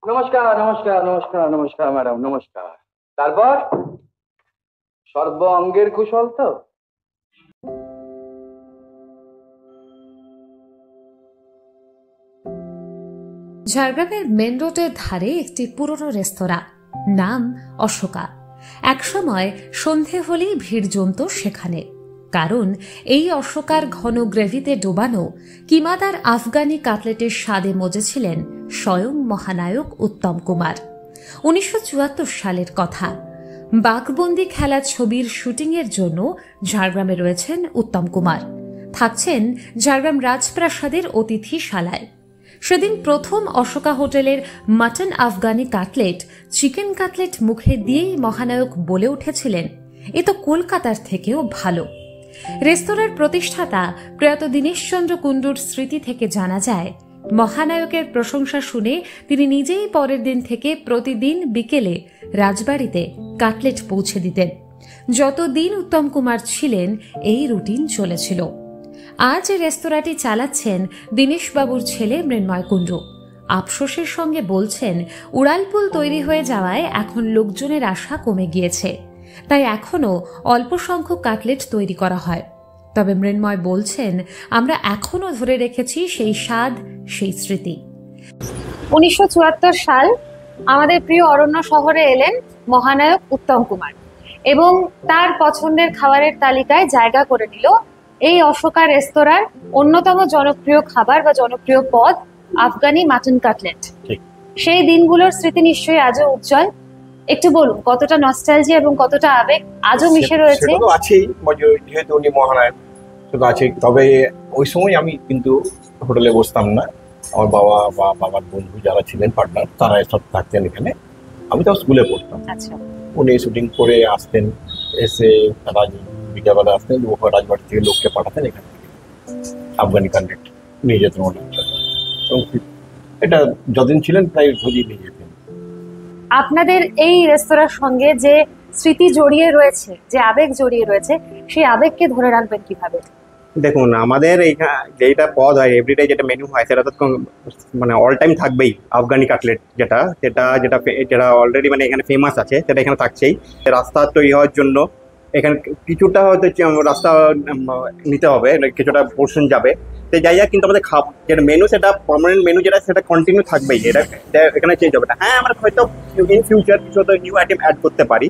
নমস্কার, নমস্কার, নমস্কার, নমস্কার ম্যাডাম, নমস্কার। তারপর সর্ব অঙ্গের কুশল তো? ঝাড়গ্রামের মেন রোডের ধারে একটি পুরনো রেস্তোরাঁ, নাম অশোকা। একসময় সন্ধে হলেই ভিড় জমত সেখানে, কারণ এই অশোকার ঘন গ্রেভিতে ডোবানো কিমাদার আফগানি কাটলেটের স্বাদে মজেছিলেন স্বয়ং মহানায়ক উত্তম কুমার। 1974 সালের কথা। বাঘবন্দি খেলা ছবির শুটিংয়ের জন্য ঝাড়গ্রামে রয়েছেন উত্তম কুমার, থাকছেন ঝাড়গ্রাম রাজপ্রাসাদের অতিথিশালায়। সেদিন প্রথম অশোকা হোটেলের mutton Afghani cutlet, chicken cutlet মুখে দিয়েই মহানায়ক বলে উঠেছিলেন, এ তো কলকাতার থেকেও ভালো। রেস্তোরাঁর প্রতিষ্ঠাতা প্রয়াত দীনেশচন্দ্র কুণ্ডুর স্মৃতি থেকে জানা যায়, মহানায়কের প্রশংসা শুনে তিনি নিজেই পরের দিন থেকে প্রতিদিন বিকেলে রাজবাড়িতে কাটলেট পৌঁছে দিতেন। যতদিন উত্তম কুমার ছিলেন এই রুটিন চলেছিল। আজ এই রেস্তোরাঁটি চালাচ্ছেন দীনেশবাবুর ছেলে মৃন্ময় কুণ্ডু। আফসোসের সঙ্গে বলছেন, উড়ালপুল তৈরি হয়ে যাওয়ায় এখন লোকজনের আশা কমে গিয়েছে, তাই এখনো অল্প সংখ্যক কাটলেট তৈরি করা হয়। তবে মৃন্ময় বলছেন, আমরা এখনো ধরে রেখেছি সেই স্বাদ, সেই স্মৃতি। 1974 সাল আমাদের প্রিয় অরণ্য শহরে এলেন মহানায়ক উত্তম কুমার এবং তার পছন্দের খাবারের তালিকায় জায়গা করে নিল এই অশোকা রেস্তোরাঁর অন্যতম জনপ্রিয় খাবার বা জনপ্রিয় পদ আফগানি মাটন কাটলেট। সেই দিনগুলোর স্মৃতি নিশ্চয়ই আজও উজ্জ্বল। একটু বলুন, কতটা নস্টালজিয়া এবং কতটা আবেগ আজও মিশে রয়েছে? সেটা তো আছেই, যেহেতু উনি মহানায়ক সেটা আছে। তবে ওই সময় আমি কিন্তু হোটেলে বসতাম না, আমার বাবা বা বাবার বন্ধু যারা ছিলেন পার্টনার তারা সব থাকতেন এখানে। আমি তো স্কুলে পড়তাম। আচ্ছা, উনি শুটিং করে আসতেন, এসে বিকেলবেলা আসতেন, রাজবাড়ি থেকে লোককে পাঠাতেন এখান থেকে আফগানি কাটলেট নিয়ে যেতেন অনেক। এবং এটা যতদিন ছিলেন প্রায় রোজই নিয়ে যেতেন। আপনাদের এই রেস্তোরাঁর সঙ্গে যে স্মৃতি জড়িয়ে রয়েছে, যে আবেগ জড়িয়ে রয়েছে, সেই আবেগকে ধরে রাখবেন কিভাবে? দেখুন, আমাদের যেটা পদ হয় এভরিডে, যেটা মেনু হয় সেটা তো মানে অল টাইম থাকবেই। আফগানি কাটলেট যেটা যেটা যেটা যেটা অলরেডি মানে এখানে ফেমাস আছে, সেটা এখানে থাকছেই। রাস্তা তৈরি হওয়ার জন্য এখানে কিছুটা হয়তো রাস্তা নিতে হবে, কিছুটা পোর্শন যাবে, তো যাই হোক, কিন্তু আমাদের যেটা মেনু, সেটা পার্মানেন্ট মেনু যেটা, সেটা কন্টিনিউ থাকবেই। এটা এখানে চেঞ্জ হবে না। হ্যাঁ, আমরা হয়তো ইন ফিউচার কিছু হয়তো নিউ আইটেম অ্যাড করতে পারি,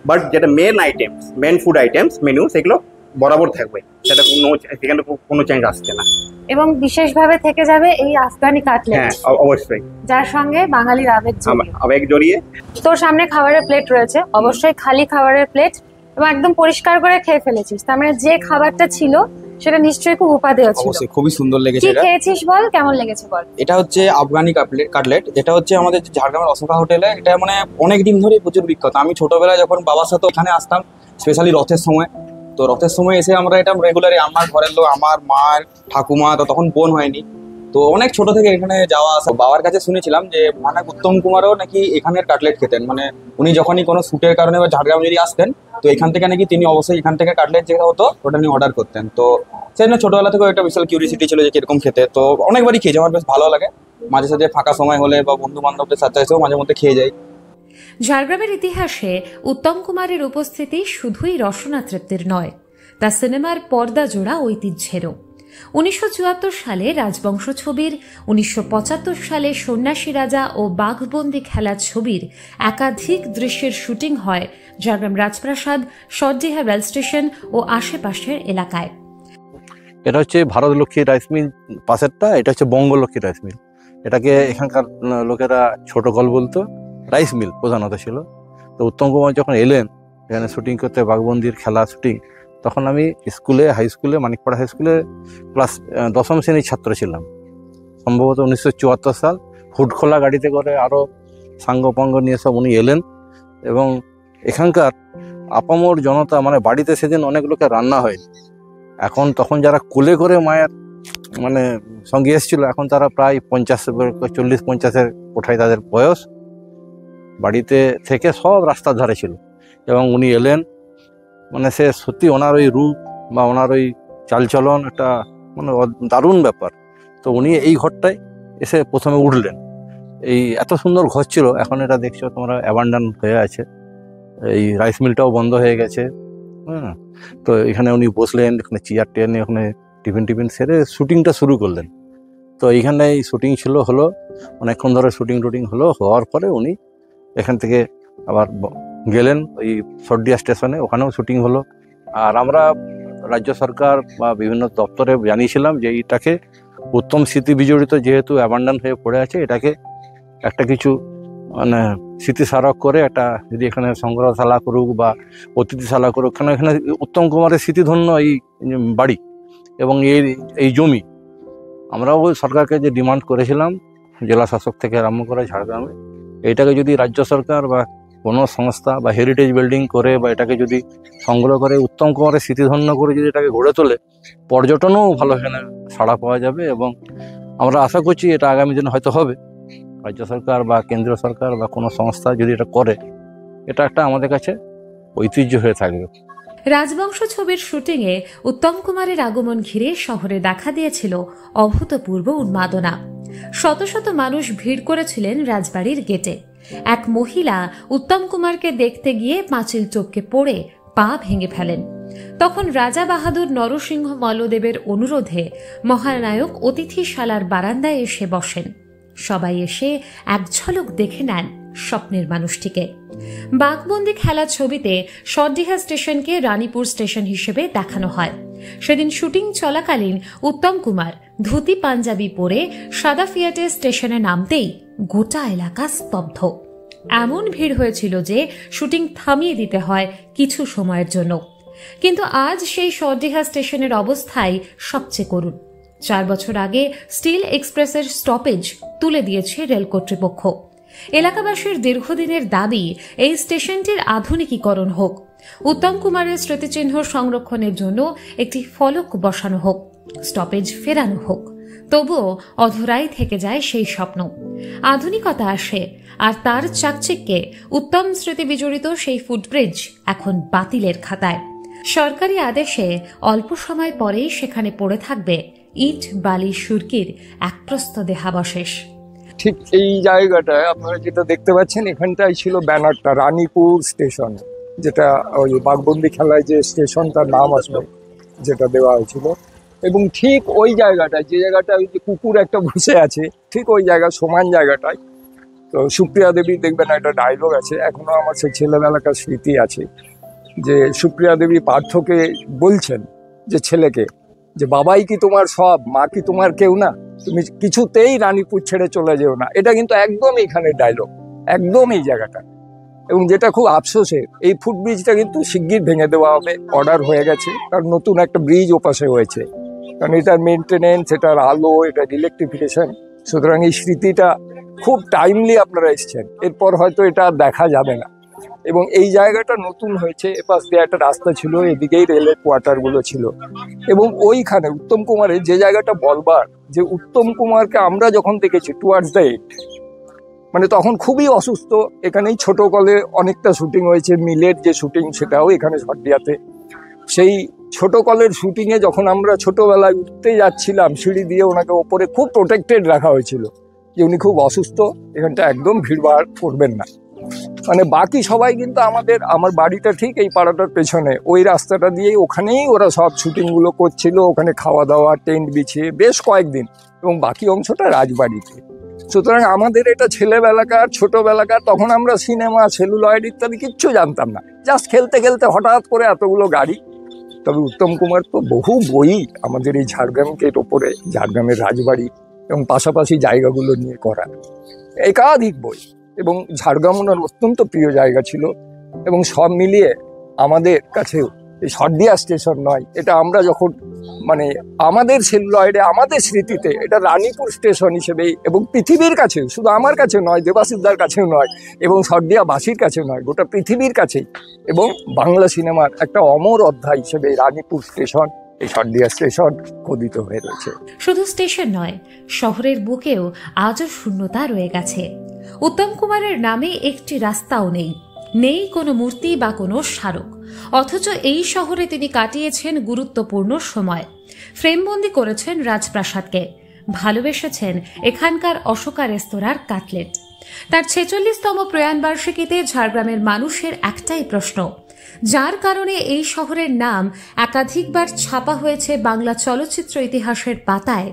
বাট যেটা main items, main food items menu, সেগুলো বরাবর থাকবে। সেটা সেখানে কোনো চেঞ্জ আসছে না। এবং বিশেষভাবে থেকে যাবে এই আফগানি কাটলেট। হ্যাঁ, অবশ্যই, যার সঙ্গে বাঙালির আবেগ জড়িয়ে। তোর সামনে খাবারের প্লেট রয়েছে, অবশ্যই খালি খাবারের প্লেট, এবং একদম পরিষ্কার করে খেয়ে ফেলেছিস। তার মানে যে খাবারটা ছিল সেটা নিশ্চয়ই খুব উপাদেয় ছিল। অবশ্যই খুবই সুন্দর লেগেছে। কি খেয়েছিস বল, কেমন লেগেছে বল? এটা হচ্ছে আফগানি কাটলেট। এটা হচ্ছে আমাদের ঝাড়গ্রামের অশোকা হোটেলে। এটা মানে অনেক দিন ধরে প্রচুর বিখ্যাত। আমি ছোটবেলায় যখন বাবার সাথে এখানে আসতাম, স্পেশালি রথের সময়, তো রথের সময় এসে আমরা এটা রেগুলারই, আমার ঘরের লোক, আমার মার ঠাকুমা, তো তখন বোন হয়নি, তো অনেক ছোট থেকে এখানে যাওয়া আসা। বাবার কাছে শুনেছিলাম যে মানে উত্তম কুমারও নাকি এখানের কাটলেট খেতেন। মানে উনি যখনই কোনো শুটের কারণে বা ঝাড়গ্রাম যদি আসতেন, তো এখান থেকে নাকি তিনি অবশ্যই এখান থেকে কাটলেট যেটা হতো ওটা নিয়ে অর্ডার করতেন। তো সেই জন্য ছোটবেলা থেকে একটা বিশাল কিউরিয়াসিটি ছিল যে কিরকম খেতে। তো অনেকবারই খেয়েছি, আমার বেশ ভালো লাগে। মাঝে সাঝে ফাঁকা সময় হলে বা বন্ধু বান্ধবদের সাথে এসেও মাঝে মধ্যে খেয়ে যাই। ঝাড়গ্রামের ইতিহাসে উত্তম কুমারের উপস্থিতি শুধুই রসনা তৃপ্তির নয়, তা সিনেমার পর্দা জোড়া ঐতিহ্যেরও। 1974 সালে রাজবংশ ছবির, 1975 সালে সন্ন্যাসী রাজা ও বাঘবন্দি খেলা ছবির একাধিক দৃশ্যের শুটিং হয় ঝাড়গ্রাম রাজপ্রাসাদ, সরডিহা রেল স্টেশন ও আশেপাশের এলাকায়। এটা হচ্ছে ভারতলক্ষ্মী রাইস মিল পাশেরটা, এটা হচ্ছে বঙ্গলক্ষ্মী রাইস মিল। এটাকে এখানকার লোকেরা ছোট কল বলতো, রাইস মিল প্রধানত ছিল। তো উত্তম কুমার যখন এলেন এখানে শুটিং করতে, বাঘবন্দির খেলা শুটিং, তখন আমি স্কুলে, হাই স্কুলে, মানিকপাড়া হাই স্কুলে ক্লাস 10ম শ্রেণীর ছাত্র ছিলাম। সম্ভবত 1974 সাল। হুডখোলা গাড়িতে করে আরও সাঙ্গপাঙ্গ নিয়ে সব উনি এলেন এবং এখানকার আপামর জনতা, মানে বাড়িতে সেদিন অনেক লোকের রান্না হয়নি। তখন যারা কোলে করে মায়ের মানে সঙ্গে এসেছিল, এখন তারা প্রায় 40-50-এর কোঠায় তাদের বয়স। বাড়িতে থেকে সব রাস্তার ধারে ছিল এবং উনি এলেন, মানে সে সত্যি ওনার ওই রূপ বা ওনার ওই চালচলন একটা মানে দারুণ ব্যাপার। তো উনি এই ঘরটায় এসে প্রথমে উঠলেন, এই এত সুন্দর ঘর ছিল, এখন এটা দেখছো তোমরা অ্যাবান্ডান হয়ে আছে। এই রাইস মিলটাও বন্ধ হয়ে গেছে। হ্যাঁ, তো এখানে উনি বসলেন, এখানে চেয়ার টেয়ার নিয়ে ওখানে টিফিন সেরে শুটিংটা শুরু করলেন। তো এইখানে শুটিং ছিল, হলো অনেকক্ষণ ধরে শুটিং হওয়ার পরে উনি এখান থেকে আবার গেলেন ওই সর্দিয়া স্টেশনে, ওখানেও শুটিং হলো। আর আমরা রাজ্য সরকার বা বিভিন্ন দপ্তরে জানিয়েছিলাম যে এটাকে উত্তম স্মৃতি বিজড়িত, যেহেতু অ্যাবান্ডান হয়ে পড়ে আছে, এটাকে একটা কিছু মানে স্মৃতিস্মারক করে একটা যদি এখানে সংগ্রহশালা করুক বা অতিথিশালা করুক, কেন এখানে উত্তম কুমারের স্মৃতিধন্য এই বাড়ি এবং এই জমি। আমরাও সরকারকে যে ডিমান্ড করেছিলাম জেলা শাসক থেকে আরম্ভ করে ঝাড়গ্রামে, এইটাকে যদি রাজ্য সরকার বা কোনো সংস্থা বা হেরিটেজ বিল্ডিং করে বা এটাকে যদি সংগ্রহ করে উত্তম কুমারের স্মৃতিধন্য করে যদি এটাকে গড়ে তোলে, পর্যটনও ভালো এখানে সাড়া পাওয়া যাবে। এবং আমরা আশা করছি এটা আগামী দিনে হয়তো হবে। রাজ্য সরকার বা কেন্দ্রীয় সরকার বা কোনো সংস্থা যদি এটা করে, এটা একটা আমাদের কাছে ঐতিহ্য হয়ে থাকবে। রাজবংশ ছবির শুটিংয়ে উত্তম কুমারের আগমন ঘিরে শহরে দেখা দিয়েছিল অভূতপূর্ব উন্মাদনা। শত শত মানুষ ভিড় করেছিলেন রাজবাড়ির গেটে। এক মহিলা উত্তম কুমারকে দেখতে গিয়ে পাঁচিল টপকে পড়ে পা ভেঙে ফেলেন। তখন রাজা বাহাদুর নরসিংহ মল্লদেবের অনুরোধে মহানায়ক অতিথিশালার বারান্দায় এসে বসেন। সবাই এসে এক ঝলক দেখে নেন স্বপ্নের মানুষটিকে। বাঘবন্দি খেলা ছবিতে সরডিহা স্টেশনকে রানীপুর স্টেশন হিসেবে দেখানো হয়। সেদিন শুটিং চলাকালীন উত্তম কুমার ধুতি পাঞ্জাবি পরে সাদা ফিয়াটে স্টেশনে নামতেই গোটা এলাকা স্তব্ধ। এমন ভিড় হয়েছিল যে শুটিং থামিয়ে দিতে হয় কিছু সময়ের জন্য। কিন্তু আজ সেই সরডিহা স্টেশনের অবস্থাই সবচেয়ে করুণ। 4 বছর আগে স্টিল এক্সপ্রেসের স্টপেজ তুলে দিয়েছে রেল কর্তৃপক্ষ। এলাকাবাসীর দীর্ঘদিনের দাবি এই স্টেশনটির আধুনিকীকরণ হোক, উত্তম কুমারের স্মৃতিচিহ্ন সংরক্ষণের জন্য একটি ফলক বসানো হোক, স্টপেজ ফেরানো হোক। তবুও অধরাই থেকে যায় সেই স্বপ্ন। আধুনিকতা আসে আর তার চাকচিক্যে উত্তম স্মৃতি বিজড়িত সেই ফুটব্রিজ এখন বাতিলের খাতায়। সরকারি আদেশে অল্প সময় পরেই সেখানে পড়ে থাকবে ইট বালি সুরকির এক প্রস্ত দেহাবশেষ। ঠিক এই জায়গাটায় আপনারা যেটা দেখতে পাচ্ছেন, এখানটাই ছিল ব্যানারটা রানীপুর স্টেশন, যেটা ওই বাঘবন্দি খেলায় যে স্টেশন তার নাম আসলো যেটা দেওয়া হয়েছিল। এবং ঠিক ওই জায়গাটায়, যে জায়গাটা ওই যে কুকুর একটা বসে আছে, ঠিক ওই জায়গা সমান জায়গাটায় তো সুপ্রিয়া দেবী, দেখবেন একটা ডায়লগ আছে, এখনো আমার সেই ছেলেবেলাকার স্মৃতি আছে, যে সুপ্রিয়া দেবী পার্থকে বলছেন যে ছেলেকে, যে বাবাই কি তোমার সব, মা কি তোমার কেউ না, তুমি কিছুতেই রানীপুর ছেড়ে চলে যেও না। এটা কিন্তু একদম এখানে ডায়লগ, একদম এই জায়গাটা। এবং যেটা খুব আফসোসের, এই ফুটব্রিজটা কিন্তু শিগগির ভেঙে দেওয়া হবে, অর্ডার হয়ে গেছে, কারণ নতুন একটা ব্রিজ ওপাশে হয়েছে। কারণ এটার মেনটেনেন্স, এটার আলো, এটার ইলেকট্রিফিকেশন, সুতরাং এই স্মৃতিটা খুব টাইমলি আপনারা এসছেন, এরপর হয়তো এটা দেখা যাবে না। এবং এই জায়গাটা নতুন হয়েছে, এপাশ দিয়ে একটা রাস্তা ছিল, এদিকেই রেলের কোয়ার্টারগুলো ছিল। এবং ওইখানে উত্তম কুমারের যে জায়গাটা বলবার, যে উত্তম কুমারকে আমরা যখন দেখেছি টুয়ার্ডস দ্য এন্ড, মানে তখন খুবই অসুস্থ, এখানেই ছোট কলে অনেকটা শুটিং হয়েছে, মিলের যে শুটিং সেটাও এখানে সর্দিয়াতে। সেই ছোট কলের শুটিংয়ে যখন আমরা ছোটবেলায় উঠতে যাচ্ছিলাম সিঁড়ি দিয়ে, ওনাকে ওপরে খুব প্রোটেক্টেড রাখা হয়েছিল যে উনি খুব অসুস্থ, এখানটা একদম ভিড়ভাড় করবেন না। মানে বাকি সবাই কিন্তু আমার বাড়িটা ঠিক এই পাড়াটার পেছনে, ওই রাস্তাটা দিয়ে ওখানেই ওরা সব শুটিংগুলো করছিল, ওখানে খাওয়া দাওয়া টেন্ট বিছিয়ে বেশ কয়েকদিন, এবং বাকি অংশটা রাজবাড়িতে। সুতরাং আমাদের এটা ছেলেবেলাকার, ছোটবেলাকার, তখন আমরা সিনেমা, সেলুলয়েড ইত্যাদি কিচ্ছু জানতাম না, জাস্ট খেলতে খেলতে হঠাৎ করে এতগুলো গাড়ি। তবে উত্তম কুমার তো বহু বই আমাদের এই ঝাড়গ্রামকে ওপরে, ঝাড়গ্রামের রাজবাড়ি এবং পাশাপাশি জায়গাগুলো নিয়ে করা একাধিক বই, এবং ঝাড়গ্রাম ওনার অত্যন্ত প্রিয় জায়গা ছিল। এবং সব মিলিয়ে আমাদের কাছেও এই সর্দিয়া স্টেশন নয়, এটা আমরা যখন মানে আমাদের সেলুলয়েডে, আমাদের স্মৃতিতে এটা রানীপুর স্টেশন হিসেবেই, এবং পৃথিবীর কাছেও, শুধু আমার কাছে নয়, দেবাশিসদার কাছেও নয়, এবং সর্দিয়াবাসীর কাছেও নয়, গোটা পৃথিবীর কাছেই, এবং বাংলা সিনেমার একটা অমর অধ্যায় হিসেবে রানীপুর স্টেশন, এই সর্দিয়া স্টেশন খোদিত হয়ে রয়েছে। শুধু স্টেশন নয়, শহরের বুকেও আজও শূন্যতা রয়ে গেছে। উত্তম কুমারের নামে একটি রাস্তাও নেই কোনো মূর্তি বা কোনো স্মারক, অথচ এই শহরে তিনি কাটিয়েছেন গুরুত্বপূর্ণ সময়। ফ্রেমবন্দি করেছেন রাজপ্রাসাদকে, ভালোবেসেছেন এখানকার অশোকা রেস্তোরাঁর কাটলেট। তার 46তম প্রয়াণবার্ষিকীতে ঝাড়গ্রামের মানুষের একটাই প্রশ্ন, যার কারণে এই শহরের নাম একাধিকবার ছাপা হয়েছে বাংলা চলচ্চিত্র ইতিহাসের পাতায়,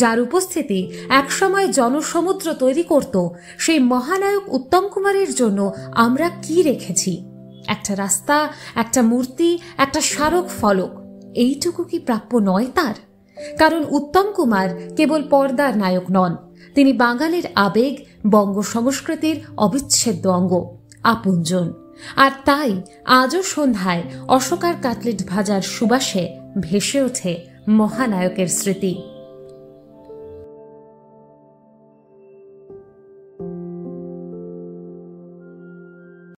যার উপস্থিতি একসময় জনসমুদ্র তৈরি করত, সেই মহানায়ক উত্তম কুমারের জন্য আমরা কি রেখেছি? একটা রাস্তা, একটা মূর্তি, একটা স্মারক ফলক, এইটুকু কি প্রাপ্য নয় তার? কারণ উত্তম কুমার কেবল পর্দার নায়ক নন, তিনি বাঙালির আবেগ, বঙ্গ সংস্কৃতির অবিচ্ছেদ্য অঙ্গ, আপনজন। আর তাই আজও সন্ধ্যায় অশোকার কাটলেট ভাজার সুবাসে ভেসে ওঠে মহানায়কের স্মৃতি।